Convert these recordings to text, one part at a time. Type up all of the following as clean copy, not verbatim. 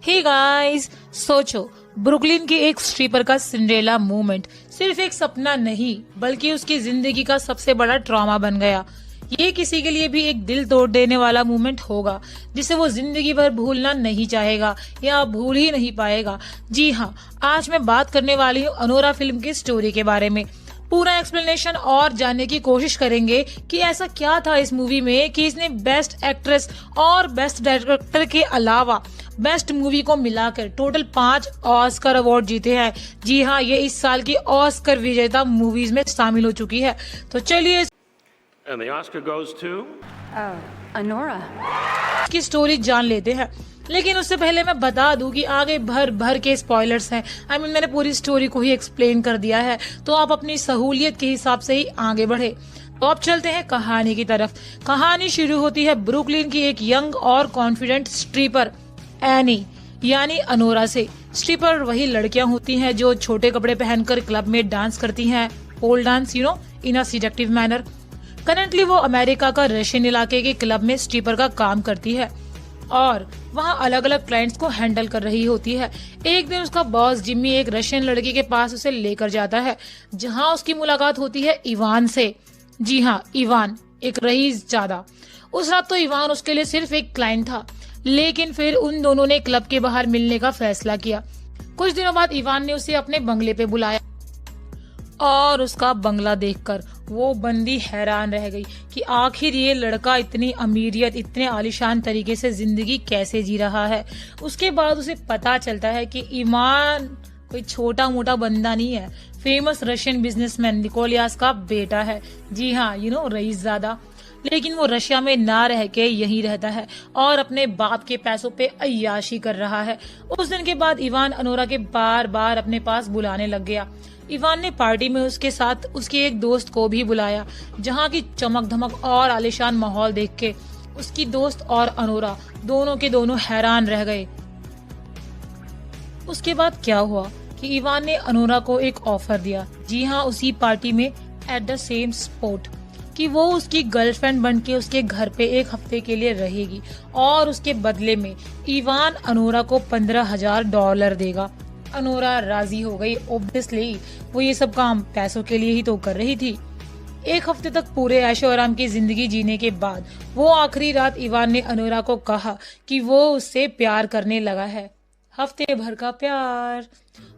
Hey guys, सोचो Brooklyn की एक स्ट्रिपर का सिंड्रेला मूवमेंट सिर्फ एक सपना नहीं बल्कि उसकी जिंदगी का सबसे बड़ा ट्रॉमा बन गया। ये किसी के लिए भी एक दिल तोड़ देने वाला मूवमेंट होगा जिसे वो जिंदगी भर भूलना नहीं चाहेगा या भूल ही नहीं पाएगा। जी हाँ, आज मैं बात करने वाली हूँ अनोरा फिल्म की स्टोरी के बारे में। पूरा एक्सप्लेनेशन और जानने की कोशिश करेंगे कि ऐसा क्या था इस मूवी में कि इसने बेस्ट एक्ट्रेस और बेस्ट डायरेक्टर के अलावा बेस्ट मूवी को मिलाकर टोटल 5 ऑस्कर अवार्ड जीते हैं। जी हाँ, ये इस साल की ऑस्कर विजेता मूवीज में शामिल हो चुकी है। तो चलिए And the Oscar goes to Anora. की स्टोरी जान लेते हैं। लेकिन उससे पहले मैं बता दूं कि आगे भर भर के स्पॉयलर्स हैं। मैंने पूरी स्टोरी को ही एक्सप्लेन कर दिया है, तो आप अपनी सहूलियत के हिसाब से ही आगे बढ़े। तो अब चलते हैं कहानी की तरफ। कहानी शुरू होती है ब्रुकलिन की एक यंग और कॉन्फिडेंट स्ट्रिपर एनी यानी अनोरा से। स्ट्रिपर वही लड़कियां होती हैं जो छोटे कपड़े पहनकर क्लब में डांस करती हैं, pole dance in a seductive manner. Currently वो अमेरिका का रशियन इलाके के क्लब में स्ट्रिपर का काम करती है और वहाँ अलग अलग क्लाइंट्स को हैंडल कर रही होती है। एक दिन उसका बॉस जिम्मी एक रशियन लड़की के पास उसे लेकर जाता है, जहाँ उसकी मुलाकात होती है इवान से। जी हाँ, इवान एक रईस ज़ादा। उस रात तो इवान उसके लिए सिर्फ एक क्लाइंट था, लेकिन फिर उन दोनों ने क्लब के बाहर मिलने का फैसला किया। कुछ दिनों बाद इवान ने उसे अपने बंगले पे बुलाया और उसका बंगला देखकर वो बंदी हैरान रह गई कि आखिर ये लड़का इतनी अमीरियत, इतने आलीशान तरीके से जिंदगी कैसे जी रहा है। उसके बाद उसे पता चलता है कि ईमान कोई छोटा मोटा बंदा नहीं है, फेमस रशियन बिजनेसमैन निकोलियास का बेटा है। जी हाँ, रईस ज़ादा। लेकिन वो रशिया में ना रह के यहीं रहता है और अपने बाप के पैसों पे अय्याशी कर रहा है। उस दिन के बाद इवान अनोरा के बार बार अपने पास बुलाने लग गया। इवान ने पार्टी में उसके साथ उसके एक दोस्त को भी बुलाया, जहाँ की चमक धमक और आलीशान माहौल देख के उसकी दोस्त और अनोरा दोनों के दोनों हैरान रह गए। उसके बाद क्या हुआ कि इवान ने अनोरा को एक ऑफर दिया, जी हाँ, उसी पार्टी में एट द सेम स्पॉट, कि वो उसकी गर्लफ्रेंड बनके उसके घर पे एक हफ्ते के लिए रहेगी और उसके बदले में इवान अनोरा को $15,000 देगा। अनोरा राजी हो गई। ऑब्वियसली वो ये सब काम पैसों के लिए ही तो कर रही थी। एक हफ्ते तक पूरे ऐशो आराम की जिंदगी जीने के बाद वो आखिरी रात इवान ने अनोरा को कहा कि वो उससे प्यार करने लगा है। हफ्ते भर का प्यार।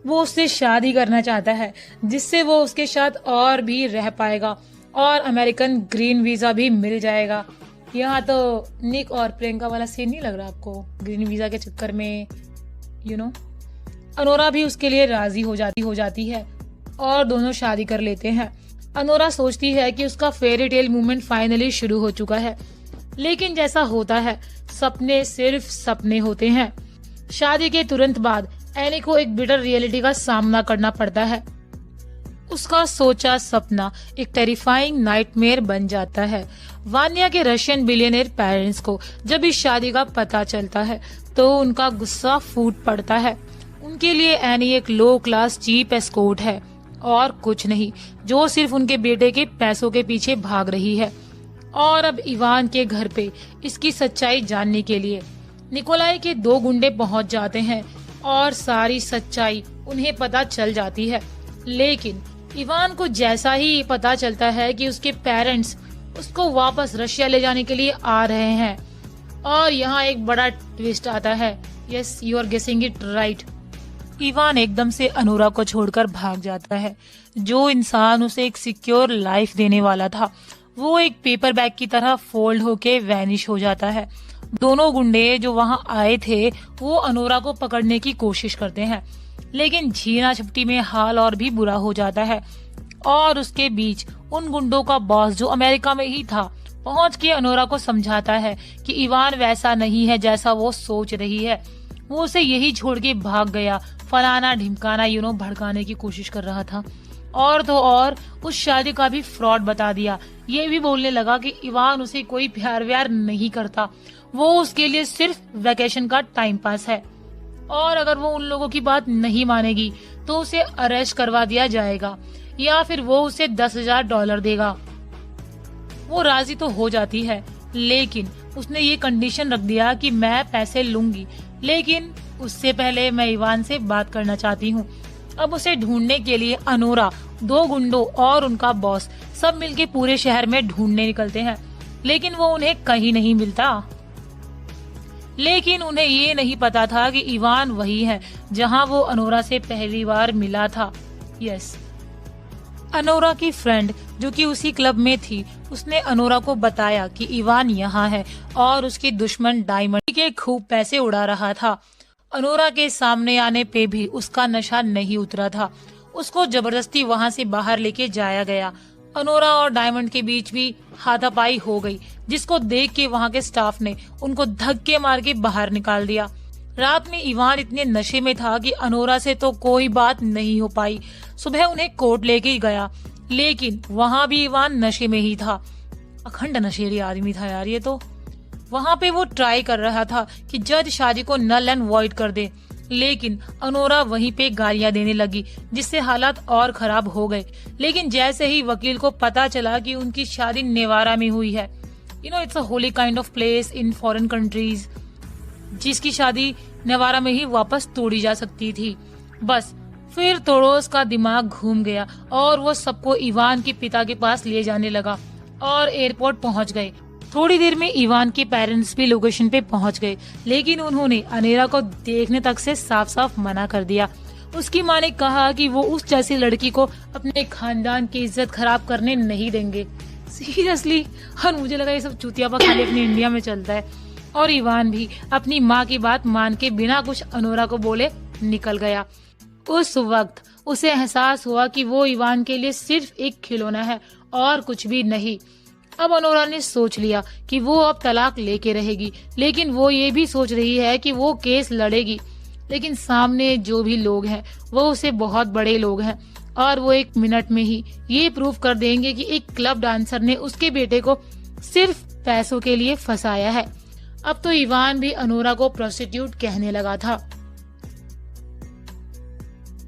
वो उससे शादी करना चाहता है, जिससे वो उसके साथ और भी रह पाएगा और अमेरिकन ग्रीन वीजा भी मिल जाएगा। यहाँ तो निक और प्रियंका वाला सीन नहीं लग रहा आपको? ग्रीन वीजा के चक्कर में अनोरा भी उसके लिए राजी हो जाती है और दोनों शादी कर लेते हैं। अनोरा सोचती है कि उसका फेरी टेल मूवमेंट फाइनली शुरू हो चुका है, लेकिन जैसा होता है सपने सिर्फ सपने होते हैं। शादी के तुरंत बाद एनी को एक बिटर रियलिटी का सामना करना पड़ता है। उसका सोचा सपना एक टेरिफाइंग नाइटमेयर बन जाता है। वान्या के रशियन बिलियनर पेरेंट्स को जब इस शादी का पता चलता है तो उनका गुस्सा फूट पड़ता है। उनके लिए एनी एक लो क्लास चीप एस्कॉर्ट है और कुछ नहीं, जो सिर्फ उनके बेटे के पैसों के पीछे भाग रही है। और अब इवान के घर पे इसकी सच्चाई जानने के लिए निकोलाई के 2 गुंडे पहुंच जाते हैं और सारी सच्चाई उन्हें पता चल जाती है। लेकिन इवान को जैसा ही पता चलता है कि उसके पेरेंट्स उसको वापस रशिया ले जाने के लिए आ रहे हैं, और यहाँ एक बड़ा ट्विस्ट आता है। Yes, you are guessing it right. Ivan एकदम से अनोरा को छोड़कर भाग जाता है। जो इंसान उसे एक सिक्योर लाइफ देने वाला था, वो एक पेपर बैग की तरह फोल्ड होके वैनिश हो जाता है। दोनों गुंडे जो वहां आए थे वो अनोरा को पकड़ने की कोशिश करते हैं, लेकिन झीना झपटी में हाल और भी बुरा हो जाता है। और उसके बीच उन गुंडों का बॉस जो अमेरिका में ही था पहुंच के अनोरा को समझाता है कि इवान वैसा नहीं है जैसा वो सोच रही है। वो उसे यही छोड़ के भाग गया, फलाना ढिमकाना भड़काने की कोशिश कर रहा था। और तो और उस शादी का भी फ्रॉड बता दिया। ये भी बोलने लगा कि इवान उसे कोई प्यार व्यार नहीं करता, वो उसके लिए सिर्फ वैकेशन का टाइम पास है, और अगर वो उन लोगों की बात नहीं मानेगी तो उसे अरेस्ट करवा दिया जाएगा या फिर वो उसे $10,000 देगा। वो राजी तो हो जाती है, लेकिन उसने ये कंडीशन रख दिया कि मैं पैसे लूंगी, लेकिन उससे पहले मैं इवान से बात करना चाहती हूँ। अब उसे ढूंढने के लिए अनोरा, 2 गुंडों और उनका बॉस सब मिलके पूरे शहर में ढूंढने निकलते हैं, लेकिन वो उन्हें कहीं नहीं मिलता। लेकिन उन्हें ये नहीं पता था कि इवान वही है जहां वो अनोरा से पहली बार मिला था। यस, अनोरा की फ्रेंड जो कि उसी क्लब में थी, उसने अनोरा को बताया कि इवान यहाँ है और उसकी दुश्मन डायमंड के खूब पैसे उड़ा रहा था। अनोरा के सामने आने पे भी उसका नशा नहीं उतरा था। उसको जबरदस्ती वहाँ से बाहर लेके जाया गया। अनोरा और डायमंड के बीच भी हाथापाई हो गई, जिसको देख के वहाँ के स्टाफ ने उनको धक्के मार के बाहर निकाल दिया। रात में इवान इतने नशे में था कि अनोरा से तो कोई बात नहीं हो पाई। सुबह उन्हें कोर्ट लेके गया, लेकिन वहाँ भी इवान नशे में ही था। अखंड नशेड़ी आदमी था यार ये तो। वहाँ पे वो ट्राई कर रहा था कि जज शादी को नल एंड वॉइड कर दे, लेकिन अनोरा वहीं पे गालियां देने लगी, जिससे हालात और खराब हो गए। लेकिन जैसे ही वकील को पता चला कि उनकी शादी नेवारा में हुई है, it's a Holi kind of place in foreign countries, जिसकी शादी नेवारा में ही वापस तोड़ी जा सकती थी। बस फिर तोड़ोस का दिमाग घूम गया और वो सबको इवान के पिता के पास ले जाने लगा और एयरपोर्ट पहुंच गए। थोड़ी देर में इवान के पेरेंट्स भी लोकेशन पे पहुंच गए, लेकिन उन्होंने अनेरा को देखने तक से साफ साफ मना कर दिया। उसकी माँ ने कहा कि वो उस जैसी लड़की को अपने खानदान की इज्जत खराब करने नहीं देंगे। सीरियसली, और मुझे लगा ये सब चूतियापा खाली अपने इंडिया में चलता है। और इवान भी अपनी माँ की बात मान के बिना कुछ अनोरा को बोले निकल गया। उस वक्त उसे एहसास हुआ कि वो इवान के लिए सिर्फ एक खिलौना है और कुछ भी नहीं। अब अनोरा ने सोच लिया कि वो अब तलाक लेके रहेगी, लेकिन वो ये भी सोच रही है कि वो केस लड़ेगी। लेकिन सामने जो भी लोग हैं वो उसे बहुत बड़े लोग हैं और वो 1 मिनट में ही ये प्रूव कर देंगे कि एक क्लब डांसर ने उसके बेटे को सिर्फ पैसों के लिए फंसाया है। अब तो इवान भी अनोरा को प्रोस्टिट्यूट कहने लगा था।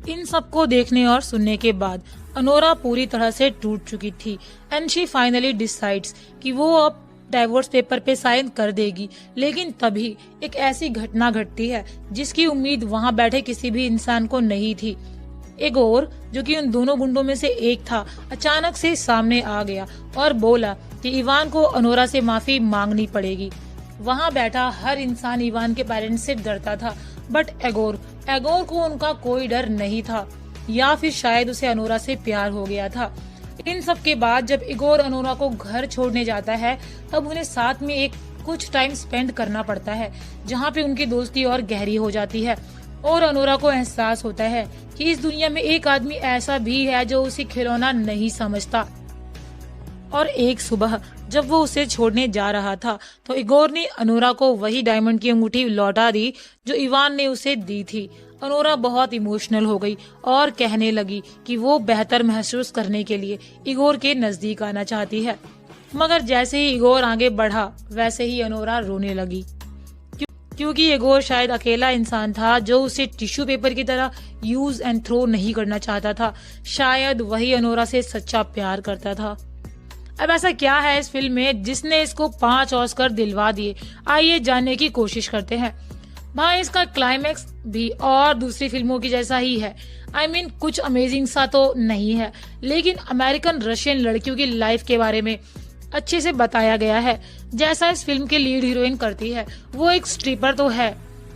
इन सबको देखने और सुनने के बाद अनोरा पूरी तरह से टूट चुकी थी एंड शी फाइनली डिसाइड्स कि वो अब डाइवोर्स पेपर पे साइन कर देगी। लेकिन तभी एक ऐसी घटना घटती है जिसकी उम्मीद वहाँ बैठे किसी भी इंसान को नहीं थी। एगोर, जो कि उन दोनों गुंडों में से एक था, अचानक से सामने आ गया और बोला कि इवान को अनोरा से माफी मांगनी पड़ेगी। वहाँ बैठा हर इंसान इवान के पेरेंट्स से डरता था, बट एगोर को उनका कोई डर नहीं था, या फिर शायद उसे अनोरा से प्यार हो गया था। इन सब के बाद जब इगोर अनोरा को घर छोड़ने जाता है, तब उन्हें साथ में एक कुछ टाइम स्पेंड करना पड़ता है, जहाँ पे उनकी दोस्ती और गहरी हो जाती है। और अनोरा को एहसास होता है कि इस दुनिया में एक आदमी ऐसा भी है जो उसे खिलौना नहीं समझता। और एक सुबह जब वो उसे छोड़ने जा रहा था, तो इगोर ने अनोरा को वही डायमंड की अंगूठी लौटा दी जो इवान ने उसे दी थी। अनोरा बहुत इमोशनल हो गई और कहने लगी कि वो बेहतर महसूस करने के लिए इगोर के नजदीक आना चाहती है। मगर जैसे ही इगोर आगे बढ़ा, वैसे ही अनोरा रोने लगी, क्योंकि इगोर शायद अकेला इंसान था जो उसे टिश्यू पेपर की तरह यूज एंड थ्रो नहीं करना चाहता था। शायद वही अनोरा से सच्चा प्यार करता था। अब ऐसा क्या है इस फिल्म में जिसने इसको 5 ऑस्कर दिलवा दिए, आइए जानने की कोशिश करते हैं। भाई, इसका क्लाइमैक्स भी और दूसरी फिल्मों की जैसा ही है। I mean, कुछ अमेजिंग सा तो नहीं है, लेकिन अमेरिकन रशियन लड़कियों की लाइफ के बारे में अच्छे से बताया गया है। जैसा इस फिल्म के लीड हीरोइन करती है, वो एक स्ट्रिपर तो है,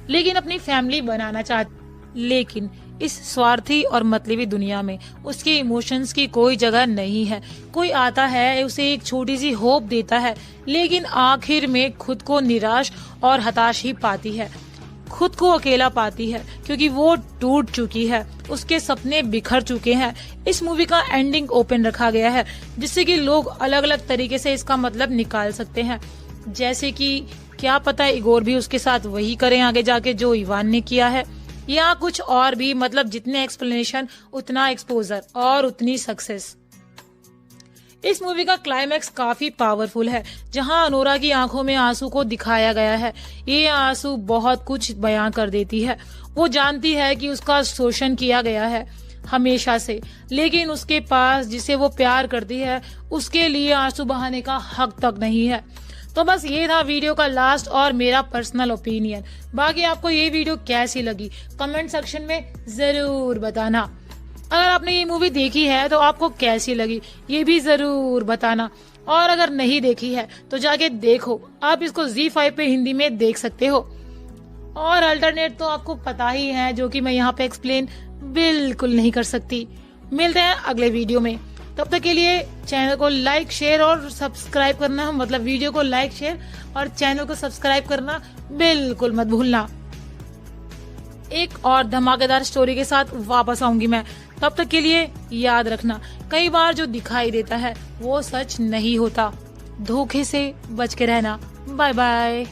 लेकिन अपनी फैमिली बनाना चाहती। लेकिन इस स्वार्थी और मतलबी दुनिया में उसके इमोशंस की कोई जगह नहीं है। कोई आता है, उसे एक छोटी सी होप देता है, लेकिन आखिर में खुद को निराश और हताश ही पाती है। खुद को अकेला पाती है क्योंकि वो टूट चुकी है, उसके सपने बिखर चुके हैं। इस मूवी का एंडिंग ओपन रखा गया है, जिससे कि लोग अलग अलग तरीके से इसका मतलब निकाल सकते हैं। जैसे कि क्या पता इगोर भी उसके साथ वही करें आगे जाके जो इवान ने किया है, या कुछ और भी। मतलब जितने एक्सप्लेनेशन उतना एक्सपोजर और उतनी सक्सेस। इस मूवी का क्लाइमैक्स काफी पावरफुल है, जहां अनोरा की आंखों में आंसू को दिखाया गया है। ये आंसू बहुत कुछ बयां कर देती है। वो जानती है कि उसका शोषण किया गया है हमेशा से, लेकिन उसके पास जिसे वो प्यार करती है उसके लिए आंसू बहाने का हक तक नहीं है। तो बस ये था वीडियो का लास्ट और मेरा पर्सनल ओपिनियन। बाकी आपको ये वीडियो कैसी लगी कमेंट सेक्शन में जरूर बताना। अगर आपने ये मूवी देखी है तो आपको कैसी लगी ये भी जरूर बताना, और अगर नहीं देखी है तो जाके देखो, आप इसको ZEE5 पे हिंदी में देख सकते हो। और अल्टरनेट तो आपको पता ही है, जो कि मैं यहाँ पे एक्सप्लेन बिल्कुल नहीं कर सकती। मिलते हैं अगले वीडियो में, तब तक के लिए चैनल को लाइक शेयर और सब्सक्राइब करना, मतलब वीडियो को लाइक शेयर और चैनल को सब्सक्राइब करना बिल्कुल मत भूलना। एक और धमाकेदार स्टोरी के साथ वापस आऊंगी मैं, तब तक के लिए याद रखना, कई बार जो दिखाई देता है वो सच नहीं होता। धोखे से बच के रहना। Bye bye.